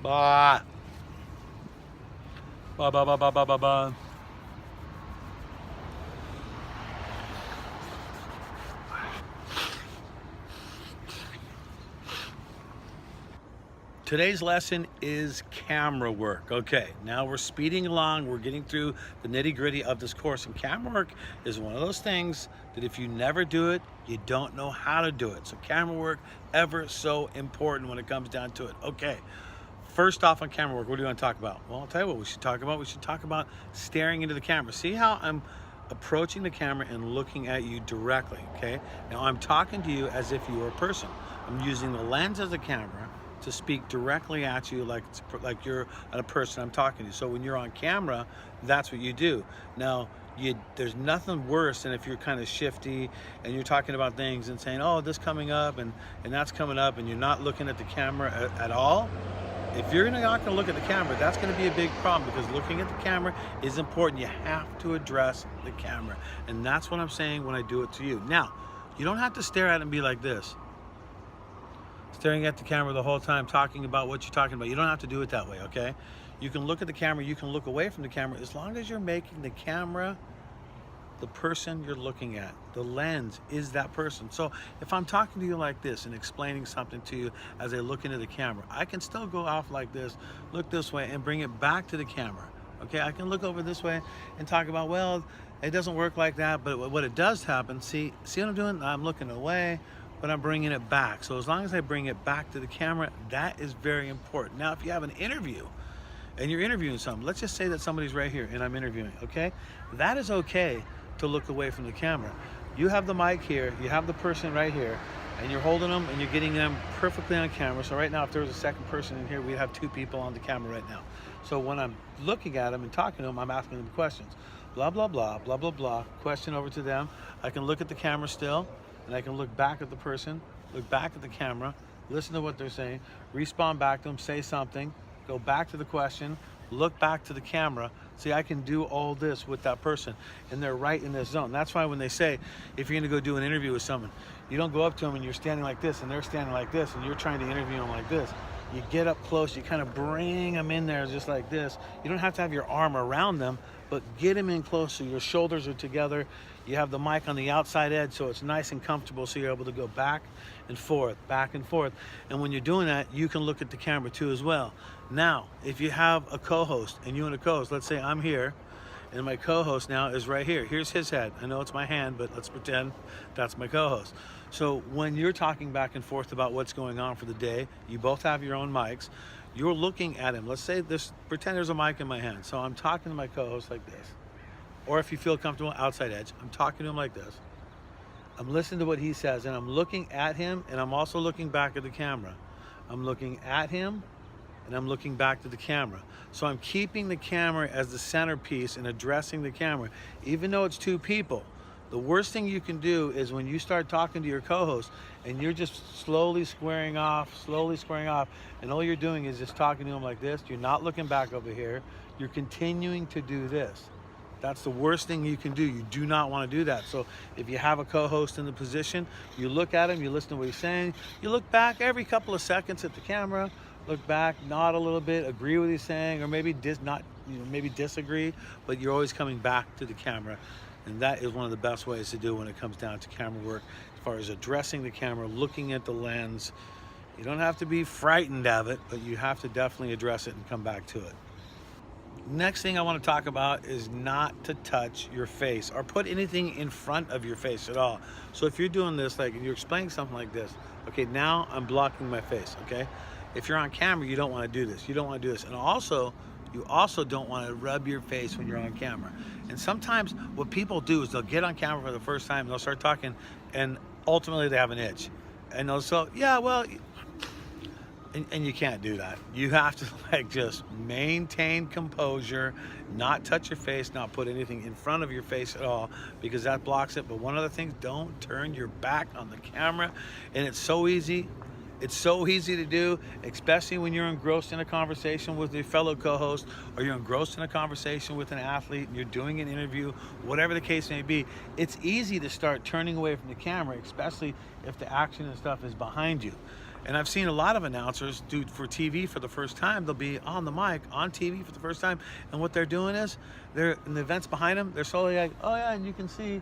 Ba ba ba ba ba ba ba ba. Today's lesson is camera work. Okay, now we're speeding along. We're getting through the nitty-gritty of this course, and camera work is one of those things that if you never do it, you don't know how to do it. So camera work, ever so important when it comes down to it. Okay, first off on camera work, what do you want to talk about? Well, I'll tell you what we should talk about. We should talk about staring into the camera. See how I'm approaching the camera and looking at you directly, okay? Now I'm talking to you as if you were a person. I'm using the lens as a camera to speak directly at you like you're a person I'm talking to. So when you're on camera, that's what you do. Now, there's nothing worse than if you're kind of shifty and you're talking about things and saying, oh, this coming up and that's coming up, and you're not looking at the camera at all. If you're not going to look at the camera, that's going to be a big problem, because looking at the camera is important. You have to address the camera. And that's what I'm saying when I do it to you. Now, you don't have to stare at it and be like this, staring at the camera the whole time, talking about what you're talking about. You don't have to do it that way, okay? You can look at the camera, you can look away from the camera, as long as you're making the camera the person you're looking at. The lens is that person. So if I'm talking to you like this and explaining something to you as I look into the camera, I can still go off like this, look this way, and bring it back to the camera. Okay, I can look over this way and talk about, well, it doesn't work like that, but what it does happen, see what I'm doing? I'm looking away, but I'm bringing it back. So as long as I bring it back to the camera, that is very important. Now, if you have an interview and you're interviewing someone, let's just say that somebody's right here and I'm interviewing, okay? That is okay to look away from the camera. You have the mic here, you have the person right here, and you're holding them and you're getting them perfectly on camera. So right now, if there was a second person in here, we'd have two people on the camera right now. So when I'm looking at them and talking to them, I'm asking them questions. Blah, blah, blah, blah, blah, blah, question over to them. I can look at the camera still, and I can look back at the person, look back at the camera, listen to what they're saying, respond back to them, say something, go back to the question, look back to the camera. See, I can do all this with that person, and they're right in this zone. That's why when they say, if you're gonna go do an interview with someone, you don't go up to them and you're standing like this and they're standing like this and you're trying to interview them like this. You get up close, you kind of bring them in there just like this. You don't have to have your arm around them, but get them in close so your shoulders are together. You have the mic on the outside edge so it's nice and comfortable, so you're able to go back and forth, back and forth. And when you're doing that, you can look at the camera too as well. Now, if you have a co-host and you and a co-host, let's say I'm here and my co-host now is right here. Here's his head. I know it's my hand, but let's pretend that's my co-host. So when you're talking back and forth about what's going on for the day, you both have your own mics. You're looking at him. Let's say pretend there's a mic in my hand. So I'm talking to my co-host like this. Or if you feel comfortable, outside edge, I'm talking to him like this. I'm listening to what he says, and I'm looking at him, and I'm also looking back at the camera. I'm looking at him, and I'm looking back to the camera. So I'm keeping the camera as the centerpiece and addressing the camera. Even though it's two people, the worst thing you can do is when you start talking to your co-host and you're just slowly squaring off, and all you're doing is just talking to him like this. You're not looking back over here. You're continuing to do this. That's the worst thing you can do. You do not want to do that. So if you have a co-host in the position, you look at him, you listen to what he's saying, you look back every couple of seconds at the camera, look back, nod a little bit, agree with what he's saying, or maybe maybe disagree, but you're always coming back to the camera. And that is one of the best ways to do when it comes down to camera work, as far as addressing the camera, looking at the lens. You don't have to be frightened of it, but you have to definitely address it and come back to it. Next thing I want to talk about is not to touch your face or put anything in front of your face at all. So if you're doing this, like you're explaining something like this, okay, now I'm blocking my face, okay? If you're on camera, you don't want to do this. You don't want to do this. And also, you also don't want to rub your face when you're on camera. And sometimes what people do is they'll get on camera for the first time and they'll start talking, and ultimately they have an itch. And they'll say, yeah, well, and you can't do that. You have to just maintain composure, not touch your face, not put anything in front of your face at all, because that blocks it. But one other thing, don't turn your back on the camera. And it's so easy. It's so easy to do, especially when you're engrossed in a conversation with your fellow co-host, or you're engrossed in a conversation with an athlete and you're doing an interview, whatever the case may be. It's easy to start turning away from the camera, especially if the action and stuff is behind you. And I've seen a lot of announcers do for TV for the first time. They'll be on the mic, on TV for the first time. And what they're doing is, they're in the events behind them, they're slowly like, oh yeah, and you can see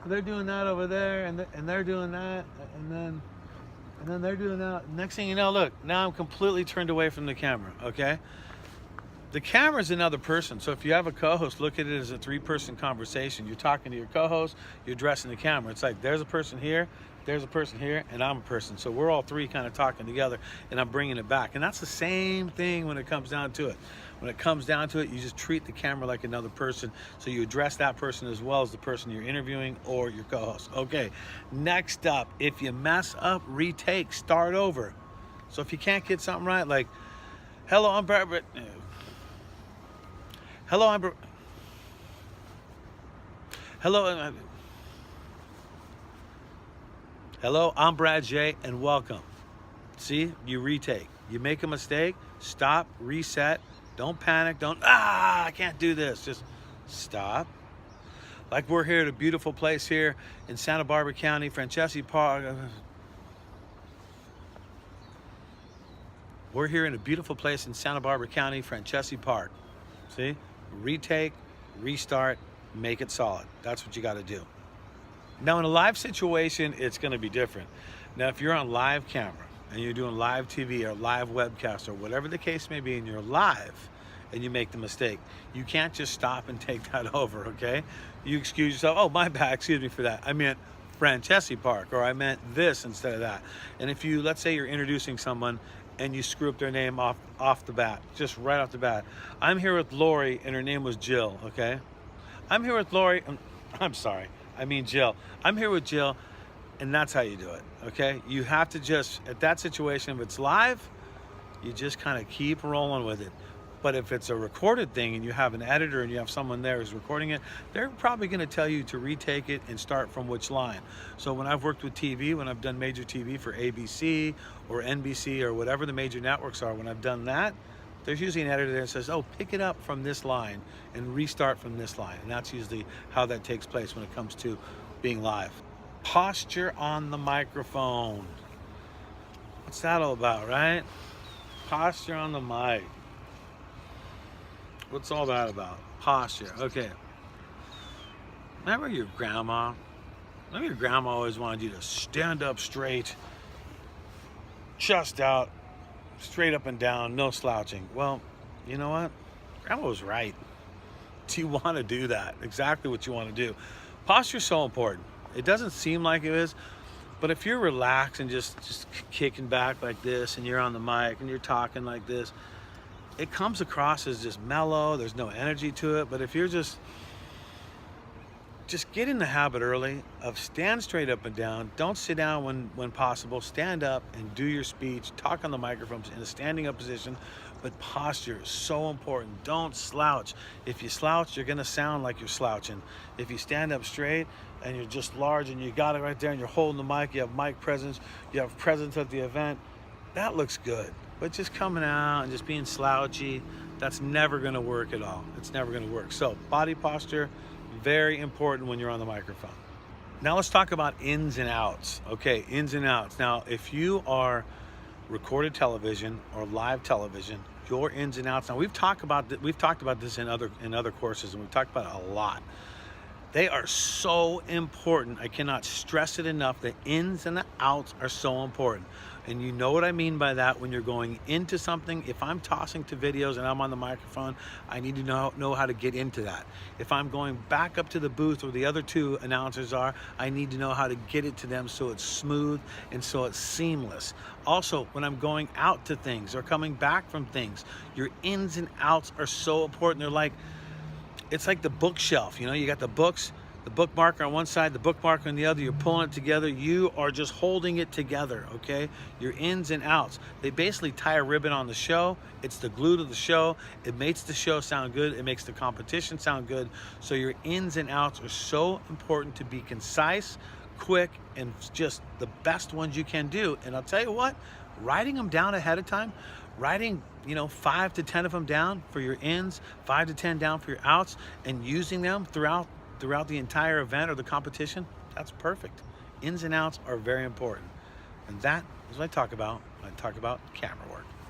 they're doing that over there, and they're doing that, and then they're doing that. Next thing you know, look, now I'm completely turned away from the camera, okay? The camera's another person. So if you have a co-host, look at it as a 3-person conversation. You're talking to your co-host, you're addressing the camera. It's like, there's a person here, there's a person here, and I'm a person. So we're all 3 kind of talking together, and I'm bringing it back. And that's the same thing when it comes down to it. When it comes down to it, you just treat the camera like another person. So you address that person as well as the person you're interviewing or your co-host. Okay, next up, if you mess up, retake, start over. So if you can't get something right, like, hello, I'm Brad. Hello, I'm Hello, I'm Brad J, and welcome. See, you retake. You make a mistake, stop, reset. Don't panic. Don't, I can't do this. Just stop. Like we're here at a beautiful place here in Santa Barbara County, Francesi Park. We're here in a beautiful place in Santa Barbara County, Francesi Park. See? Retake, restart, make it solid. That's what you got to do. Now in a live situation, it's going to be different. Now if you're on live camera and you're doing live TV or live webcast or whatever the case may be, and you're live and you make the mistake, you can't just stop and take that over, okay? You excuse yourself, oh my bad, excuse me for that. I meant Francesi Park, or I meant this instead of that. And if you, let's say you're introducing someone and you screw up their name off the bat, just right off the bat. I'm here with Lori, and her name was Jill, okay? I'm here with Lori, I'm sorry, I mean Jill. I'm here with Jill, and that's how you do it, okay? You have to just, at that situation, if it's live, you just kind of keep rolling with it. But if it's a recorded thing and you have an editor and you have someone there who's recording it, they're probably going to tell you to retake it and start from which line. So when I've worked with TV, when I've done major TV for ABC or NBC or whatever the major networks are, when I've done that, there's usually an editor there that says, oh, pick it up from this line and restart from this line. And that's usually how that takes place when it comes to being live. Posture on the microphone. What's that all about, right? Posture on the mic. What's all that about? Posture. Okay. Remember your grandma? Remember your grandma always wanted you to stand up straight, chest out, straight up and down, no slouching. Well, you know what? Grandma was right. Do you want to do that? Exactly what you want to do. Posture is so important. It doesn't seem like it is, but if you're relaxed and just kicking back like this, and you're on the mic and you're talking like this, it comes across as just mellow. There's no energy to it. But if you're just get in the habit early of stand straight up and down. Don't sit down when possible. Stand up and do your speech. Talk on the microphones in a standing up position. But posture is so important. Don't slouch. If you slouch, you're going to sound like you're slouching. If you stand up straight and you're just large and you got it right there and you're holding the mic, you have mic presence, you have presence at the event, that looks good. But just coming out and just being slouchy, that's never going to work at all. It's never going to work. So body posture, very important when you're on the microphone. Now let's talk about ins and outs. Okay, ins and outs. Now, if you are recorded television or live television, your ins and outs. Now we've talked about this in other courses, and we've talked about it a lot. They are so important. I cannot stress it enough. The ins and the outs are so important. And you know what I mean by that when you're going into something. If I'm tossing to videos and I'm on the microphone, I need to know how to get into that. If I'm going back up to the booth where the other 2 announcers are, I need to know how to get it to them so it's smooth and so it's seamless. Also, when I'm going out to things or coming back from things, your ins and outs are so important. It's like the bookshelf, you know, you got the books, the bookmarker on one side, the bookmarker on the other, you're pulling it together, you are just holding it together, okay? Your ins and outs. They basically tie a ribbon on the show. It's the glue to the show. It makes the show sound good. It makes the competition sound good. So your ins and outs are so important to be concise, quick, and just the best ones you can do. And I'll tell you what, writing them down ahead of time, writing 5 to 10 of them down for your ins, 5 to 10 down for your outs, and using them throughout the entire event or the competition, that's perfect. Ins and outs are very important. And that This is what I talk about when I talk about camera work.